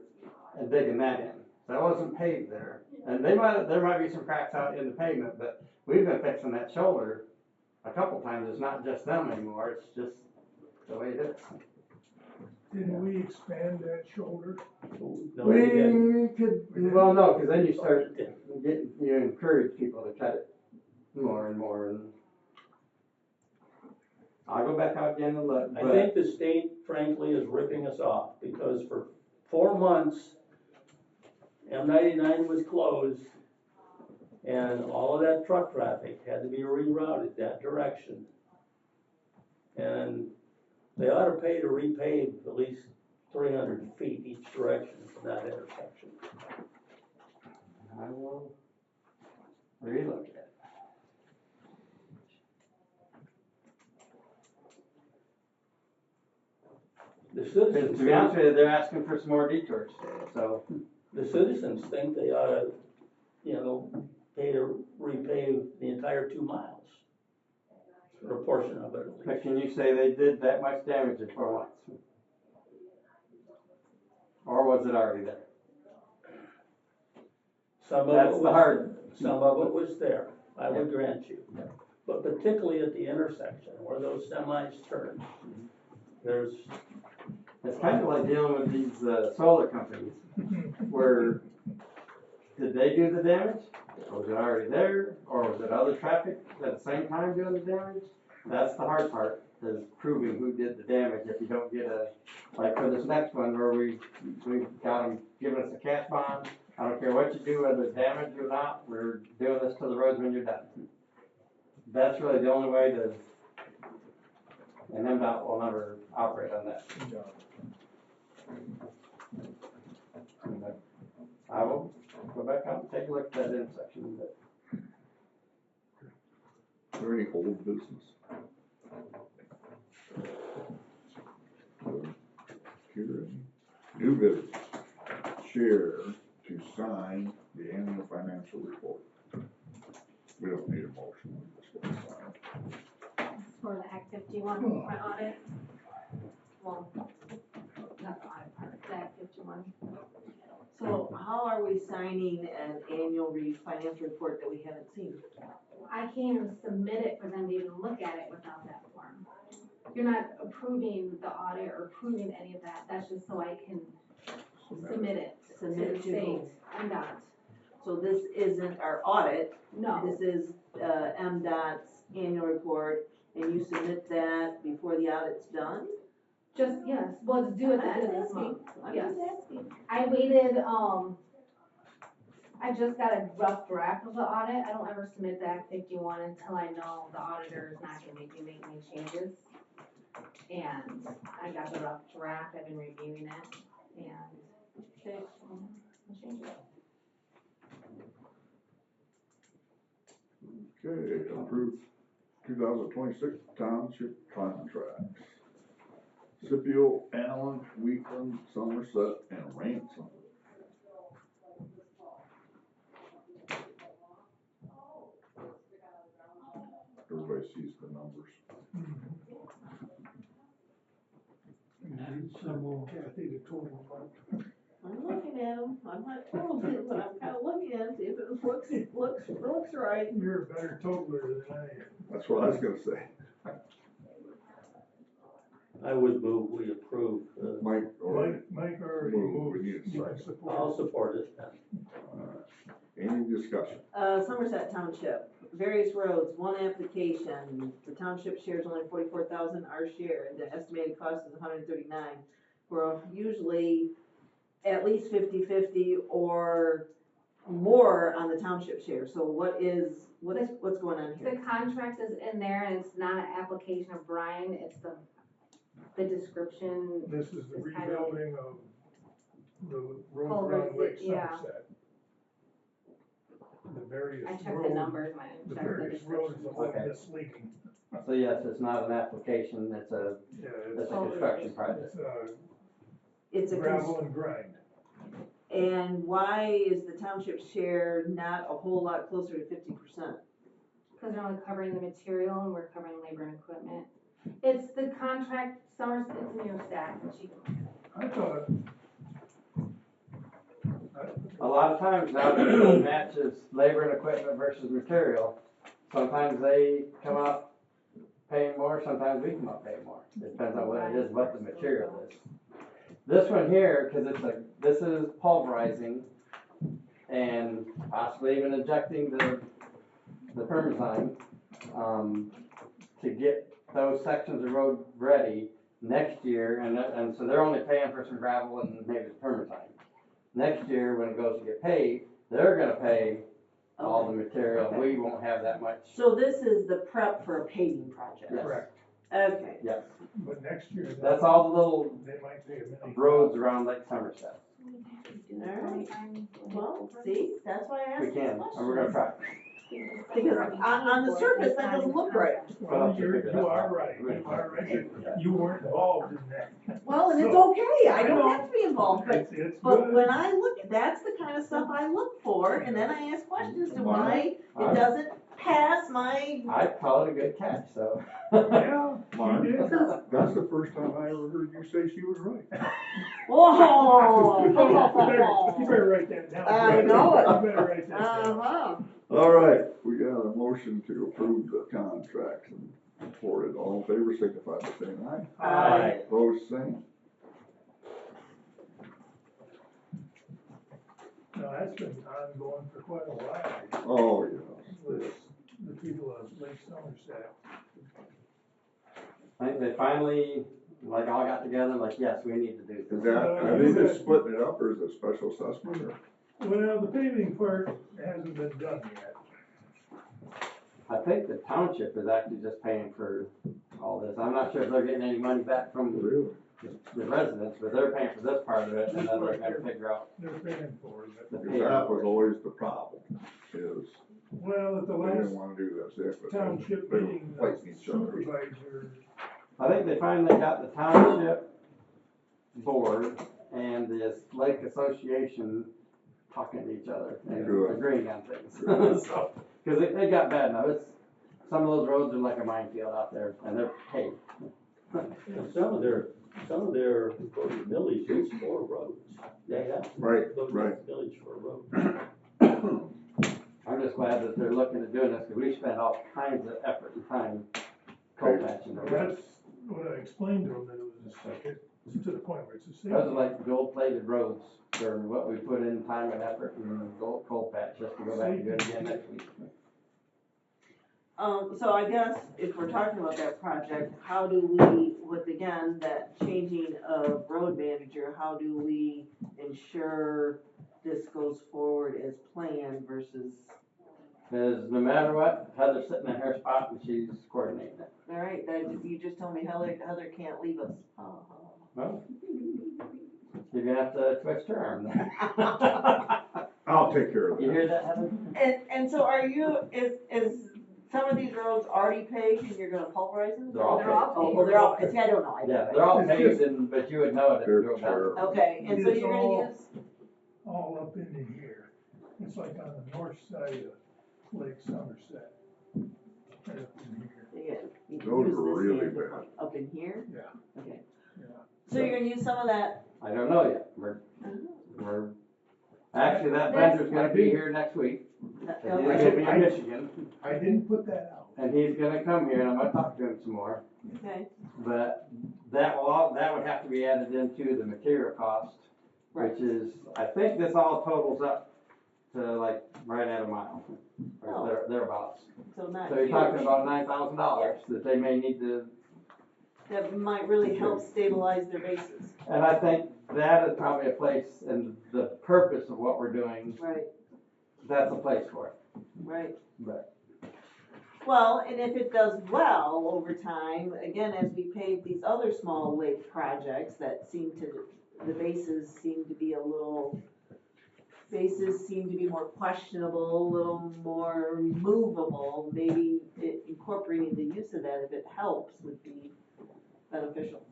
and digging that in. That wasn't paved there. And there might be some cracks out in the pavement, but we've been fixing that shoulder a couple times. It's not just them anymore, it's just the way it is. Didn't we expand that shoulder? No, we didn't. We could, well, no, cause then you start getting, you encourage people to cut it more and more, and I'll go back out again and look, I but think the state frankly is ripping us off, because for 4 months, M99 was closed, and all of that truck traffic had to be rerouted that direction. And they ought to pay to repave at least 300 feet each direction from that intersection. I will relook at it. The Cause citizens, to be honest with you, they're asking for some more detours, so. the citizens think they ought to, pay to repave the entire 2 miles. Or a portion of it at But least. can you say they did that much damage in 4 months? Or was it already there? Some of That's it the hard, Some of it was there, I would grant you. But particularly at the intersection where those semis turn, there's, it's kind of like dealing with these solar companies, where, did they do the damage? Or was it already there? Or was it other traffic at the same time doing the damage? That's the hard part, is proving who did the damage if you don't get like for this next one where we've got them giving us a cash bond. I don't care what you do, whether it's damaged or not, we're doing this to the roads when you're done. That's really the only way to, and MDOT will never operate on that. I will go back out and take a look at that intersection, but Is there any old business? Here, any new business? Chair to sign the annual financial report. We don't need a motion, we just want to sign. For the Act 51, my audit. Well, not the audit part, the Act 51. So how are we signing an annual finance report that we haven't seen? I can't even submit it for them to even look at it without that form. You're not approving the audit or approving any of that, that's just so I can submit it to Submit the it to state. who? I'm not, So this isn't our audit, no, this is MDOT's annual report, and you submit that before the audit's done? just, yes, well, it's due at the end of this month. I'm Yes. just asking. I waited, I just got a rough draft of the audit, I don't ever submit the Act 51 until I know the auditor is not gonna be making any changes. And I got the rough draft, I've been reviewing it, and, Okay. I'll change it. Okay, approved 2026 township contracts. Scipio, Allen, Wheatland, Somerset, and Ransom. Everybody sees the numbers. Kathy, the total part. I'm looking at them, I'm not told it, but I'm kinda looking at it, see if it looks right. You're a better totaler than I am. That's what I was gonna say. I would move we approve, Mike, or, Mike already Move, we moved, need a you can second. support I'll it. support it then. any discussion? Somerset Township, various roads, one application, the township shares only 44,000, our share, the estimated cost is 139. We're usually at least 50-50 or more on the township share, so what's going on The here? contract is in there and it's not an application of Brian, it's the description. This is the It's kind of- rebuilding of the road Culverts, around Lake yeah. Somerset. The various I checked the roads, numbers, the checked the various roads, the description. one Okay. that's leaking. so yes, it's not an application, it's Yeah, a it's, construction project. it's It's a gravel and grind. And why is the township share not a whole lot closer to 50%? cause they're only covering the material and we're covering labor and equipment. It's the contract, Somerset, it's in your stack, and she can look at it. I thought. A lot of times now, the match is labor and equipment versus material. Sometimes they come out paying more, sometimes we come out paying more. It depends on what it is, what the material is. This one here, cause this is pulverizing and possibly even injecting the permazine, to get those sections of road ready next year, and so they're only paying for some gravel and maybe the permazine. Next year, when it goes to get paved, they're gonna pay all the material, Okay. we won't have that much. So this is the prep for a paving project? Yes. Correct, Okay. Yes, but next year. that's all the little They might pay a million. roads around Lake Somerset. Alright. Well, see, that's why I asked We these can, and questions. we're gonna try. Because on the surface, that doesn't look right. Well, you are right, you are right, you weren't involved in that. Well, and it's So, okay, I I know. don't have to be involved, but It's But good. when I look, that's the kind of stuff I look for, and then I ask questions to why it doesn't pass my, I call it a good catch, so. Yeah, Mark, you did. that's the first time I ever heard you say she was right. whoa. You better write that down. I know it. You better write that down. Uh-huh. All right, we got a motion to approve the contracts and for it. All in favor, signify by saying aye. Aye. Opposed, same. No, that's been ongoing for quite a while, Oh, yes. with the people of Lake Somerset. I think they finally, like, all got together, like, yes, we need to do Is this. that, are they just splitting it up or is it special assessment or? Well, the paving part hasn't been done yet. I think the township is actually just paying for all this. I'm not sure if they're getting any money back from Really? the residents, but they're paying for this part of it, and then they're gonna figure out They're paying for it, the but, Because that was always the problem, is well, at the they last didn't wanna do this, but township they were meeting, the fighting each other. supervisor, I think they finally got the township board and the lake association talking to each other and Good. agreeing on things. Good. So, cause it got bad now, some of those roads are like a minefield out there, and they're paved. And some of their village is for roads. They have. Right, looked at right. the Village for roads. I'm just glad that they're looking at doing this, cause we spend all kinds of effort and time coal patching the roads. that's what I explained to them, that it's to the point where it's a safety. Those are like gold plated roads for what we put in time and effort and gold coal patch just to go back and do it again next week. So I guess if we're talking about that project, how do we, with again, that changing of road manager, how do we ensure this goes forward as planned versus, Cause no matter what, Heather's sitting in her spot and she's coordinating it. all right, you just told me Heather can't leave us. Well, you're gonna have to twist her arm then. I'll take care of that. You hear that, Heather? And so are you, is some of these roads already paved and you're gonna pulverize them? They're all They're all paved. Oh, well, they're all, see, I don't know. Yeah, they're all It's paved just- and, but you would know it if you They're drove down. terrible. Okay, and so It's you're gonna all- use, All up into here, it's like on the north side of Lake Somerset. Right up in here, yeah, you can Those use are this really hand bad. up in here? Yeah. Okay, yeah. so you're gonna use some of that? I don't know yet. We're, actually, that vendor's gonna be here next week. He's gonna be in Michigan, I didn't put that out. and he's gonna come here, and I'm gonna talk to him some more. Okay, But that would have to be added into the material cost, which is, I think this all totals up to like right at a mile, Oh. or thereabouts. so not So you're huge. talking about $9,000 that they may need to, That might really help stabilize their bases, and I think that is probably a place, and the purpose of what we're doing, right, that's a place for it, right. but. Well, and if it does well over time, again, as we pave these other small lake projects that the bases seem to be more questionable, a little more movable, maybe incorporating the use of that, if it helps, would be beneficial.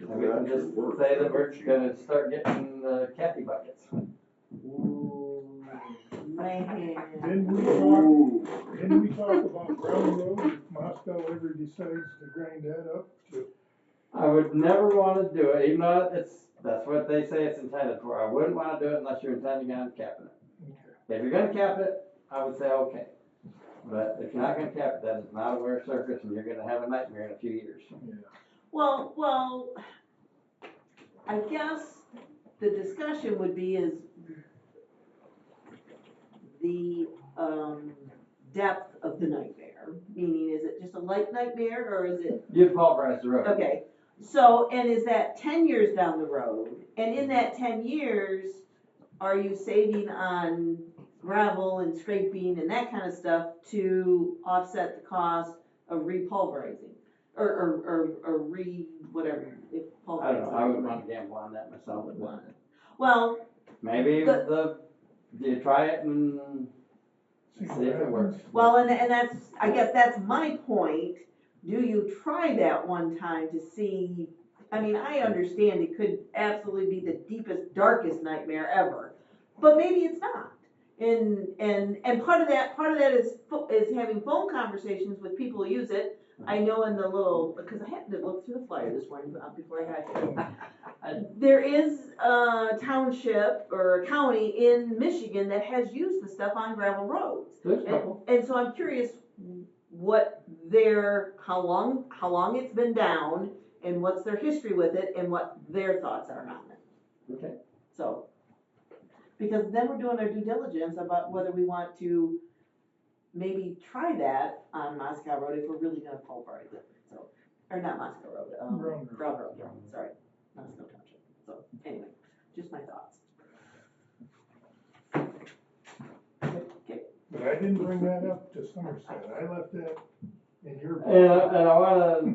And we can just say that we're gonna start getting Kathy buckets. Ooh, Man. Didn't we talk about Brown Road, if Moscow ever decides to grind that up to, I would never wanna do it, even though that's what they say it's intended for. I wouldn't wanna do it unless you're intending on capping it. If you're gonna cap it, I would say okay. But if you're not gonna cap it, that is not a wear surface and you're gonna have a nightmare in a few years. Well, I guess the discussion would be is the, depth of the nightmare, meaning is it just a light nightmare or is it, You'd pulverize the road. okay. So, and is that 10 years down the road? And in that 10 years, are you saving on gravel and scraping and that kind of stuff to offset the cost of repulverizing? Or whatever, if I don't know, I pulverizing. wouldn't wanna gamble on that myself. Well, Maybe you try it and see see if it works. well, and that's, I guess that's my point. Do you try that one time to see, I mean, I understand it could absolutely be the deepest, darkest nightmare ever, but maybe it's not. And part of that is having phone conversations with people who use it. I know in the little, because I happened to look through the flyer this morning before I got here. There is a township or a county in Michigan that has used the stuff on gravel roads. There's a couple. And so I'm curious how long it's been down and what's their history with it and what their thoughts are on it. Okay. So, because then we're doing our due diligence about whether we want to maybe try that on Moscow Road if we're really gonna pulverize it, so, or not Moscow Road, Brown Road. Sorry, Moscow Township, so, anyway, just my thoughts. Okay, but I didn't bring that up to Somerset, I left that in your. And I wanna,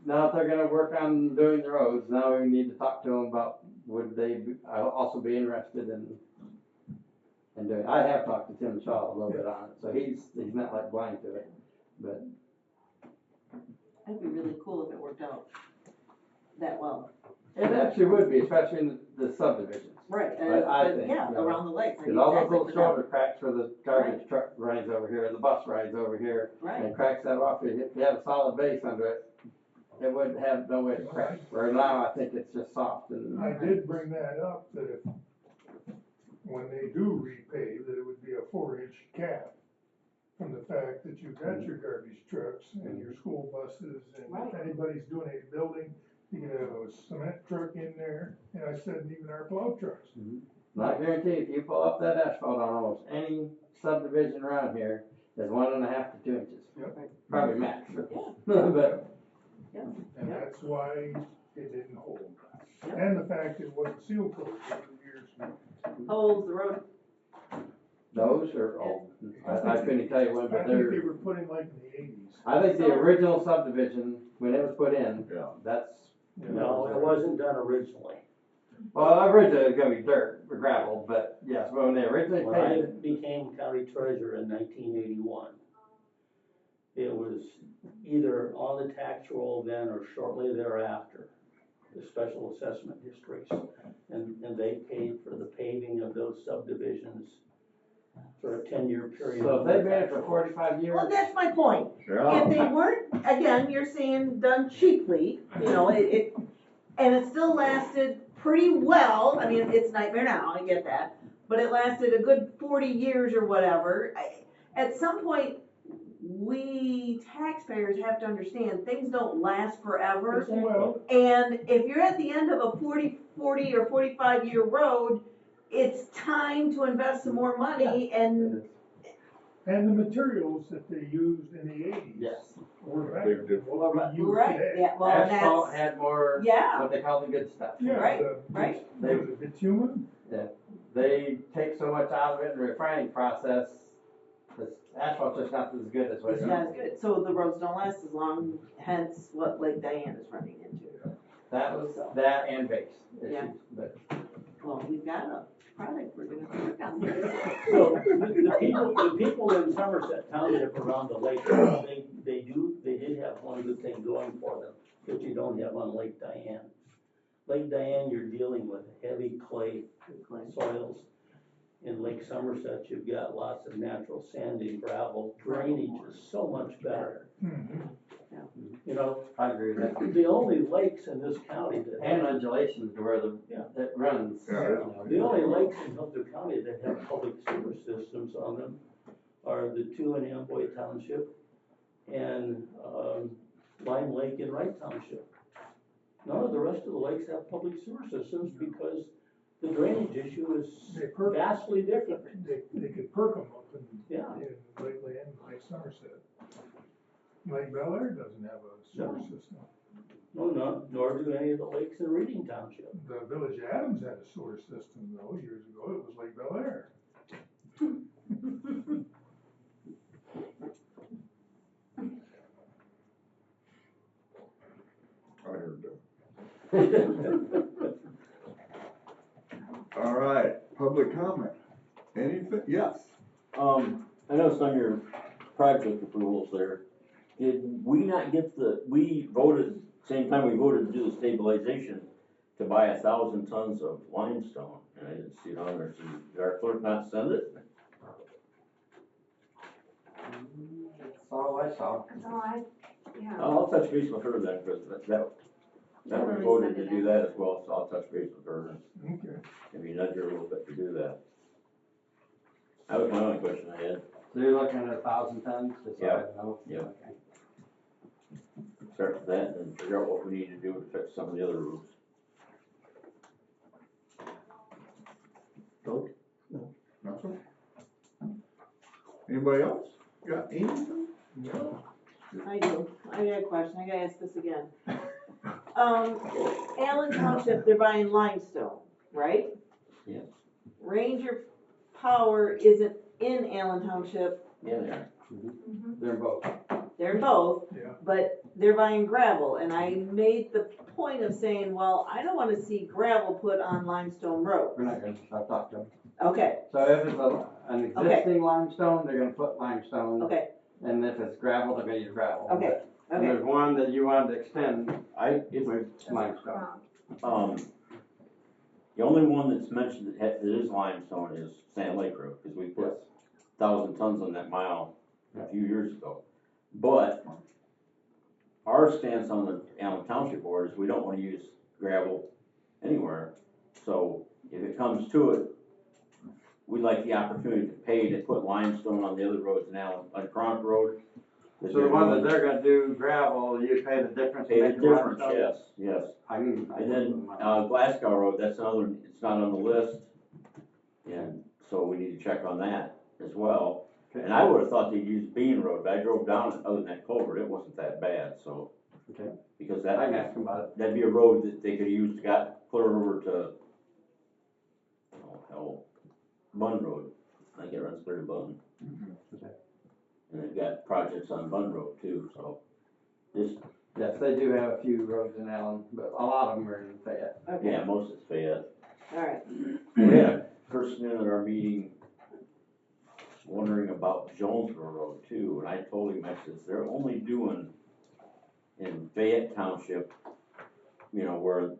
now that they're gonna work on doing the roads, now we need to talk to them about would they also be interested in doing, I have talked to Tim Shaw a little bit on it, so he's not like blind to it, but. that'd be really cool if it worked out that well. It actually would be, especially in the subdivisions. Right, I think, yeah, you know, around the lakes. Cause all those Exactly little for shoulder them. cracks where the garbage truck rides over here, the bus rides over here, Right, and cracks that off, if you had a solid base under it, it wouldn't have no way to crack. Where now I think it's just soft and. I did bring that up, that if, when they do repave, that it would be a 4-inch cap from the fact that you've got your garbage trucks and your school buses, and Right. if anybody's doing a building, you can have a cement truck in there, and I said even our plow trucks. Not guaranteed, if you pull up that asphalt on almost any subdivision around here, it's 1.5 to 2 inches. Yep. Probably max. Yeah. But, And that's why it didn't hold. Yep. And the fact it wasn't seal coated for years. how old's the road? those are old, I couldn't tell you when, I but think they they're, were put in like in the 80s. I think the original subdivision, when it was put in, Yeah. that's. No, it wasn't done originally. Well, originally it was gonna be dirt or gravel, but yes, when they originally When I paved it, became county treasurer in 1981, it was either on the tax roll then or shortly thereafter, the special assessment districts. And they paid for the paving of those subdivisions for a 10-year period. so if they've been it for 45 years. Well, that's my point. Yeah. If they weren't, again, you're saying done cheaply, you know, and it still lasted pretty well. I mean, it's a nightmare now, I get that, but it lasted a good 40 years or whatever. At some point, we taxpayers have to understand things don't last forever. Well, And if you're at the end of a 40 or 45-year road, it's time to invest some more money and. and the materials that they used in the 80s. Yes. Were better than what we use Right, today. yeah, well, and Asphalt that's, had more, yeah, what they call the good stuff. Yeah, Right, the, right. what is it, bitumen? They take so much out of it in the refining process, the asphalt's just not as good as what it it's is. not as good, so the roads don't last as long, hence what Lake Diane is running into. That was, that and base Yeah. issues, but. Well, we've got a product we're gonna work on. So the people in Somerset Township around the lake, they did have one good thing going for them, that you don't have on Lake Diane. Lake Diane, you're dealing with heavy clay soils, in Lake Somerset, you've got lots of natural sand and gravel, drainage is so much better. Mhm. You know, I agree with that. the only lakes in this county that And have, undulations to where it runs. Yeah. you know. the only lakes in Hillsdale County that have public sewer systems on them are the two in Amboy Township and, Lime Lake in Wright Township. None of the rest of the lakes have public sewer systems because the drainage issue is They perk, vastly different. they could perk them up Yeah. in Lakeland, Lake Somerset. Lake Bel Air doesn't have a sewer No. system. No, nor do any of the lakes in Reading Township. The Village Adams had a sewer system though, years ago, it was Lake Bel Air. I heard that. All right, public comment. Anything? Yes. I noticed on your project approvals there, did we not get we voted, same time we voted to do the stabilization, to buy 1,000 tons of limestone, and I didn't see it on there, so did our clerk not send it? That's all I saw. That's all yeah. I'll touch base with her then, because that we voted to do that as well, so I'll touch base with her and Okay. maybe nudge her a little bit to do that. That was my only question I had. So you're looking at 1,000 tons, just so I know? Yeah. Okay. Start with that and then figure out what we need to do to fix some of the other roofs. Nothing? Anybody else? Got anything? No? I do, I got a question, I gotta ask this again. Allen Township, they're buying limestone, right? Yes. Ranger Power isn't in Allen Township, Yeah, they are. They're both. they're in both, Yeah. but they're buying gravel, and I made the point of saying, well, I don't wanna see gravel put on limestone road. We're not gonna, I'll talk to them. Okay, So if it's an existing limestone, they're gonna put limestone. okay, And if it's gravel, they're gonna use gravel. okay, And okay, there's one that you wanted to extend If with limestone. The only one that's mentioned that is limestone is Sand Lake Road, because we put 1,000 tons on that mile a few years ago. But our stance on the Allen Township board is we don't wanna use gravel anywhere. So if it comes to it, we'd like the opportunity to pay to put limestone on the other roads in Allen, like Cronk Road. So the one that they're gonna do gravel, you pay the difference. to Pay the make difference, limestone? yes. I can. And then, Glasgow Road, that's another, it's not on the list. And so we need to check on that as well. Okay. And I would've thought they'd use Bean Road, but I drove down it, other than that culvert, it wasn't that bad, so. Okay. Because I can that, ask them about it. that'd be a road that they could use, got clear over to, oh, hell, Bun Road. I think it runs clear to Bun. Okay. And they've got projects on Bun Road too, so. Just, Yes, they do have a few roads in Allen, but a lot of them are in Fayette. okay, yeah, most of it's Fayette. alright, We had a person in at our meeting wondering about Jonesboro Road too, and I told him, I says, they're only doing in Fayette Township, you know, where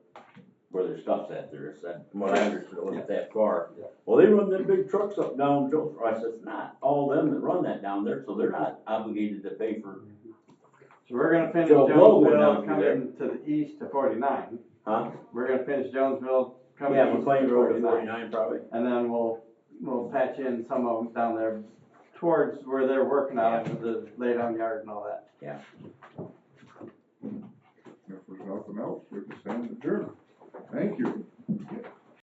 their stuff's at there, it's that, from what I understood, it wasn't that far. Yeah. Well, they run them big trucks up down Jonesboro, I says, not all them that run that down there, so they're not obligated to pay for, So we're gonna finish Joe Blow went down Jonesville through there. coming to the east to 49. huh? We're gonna finish Jonesville coming Yeah, east McLean to Road to 49. 49 probably. And then we'll patch in some of them down there towards where they're working on it, the lay down yard and all that. Yeah. If there's nothing else, we can stand adjourned. Thank you.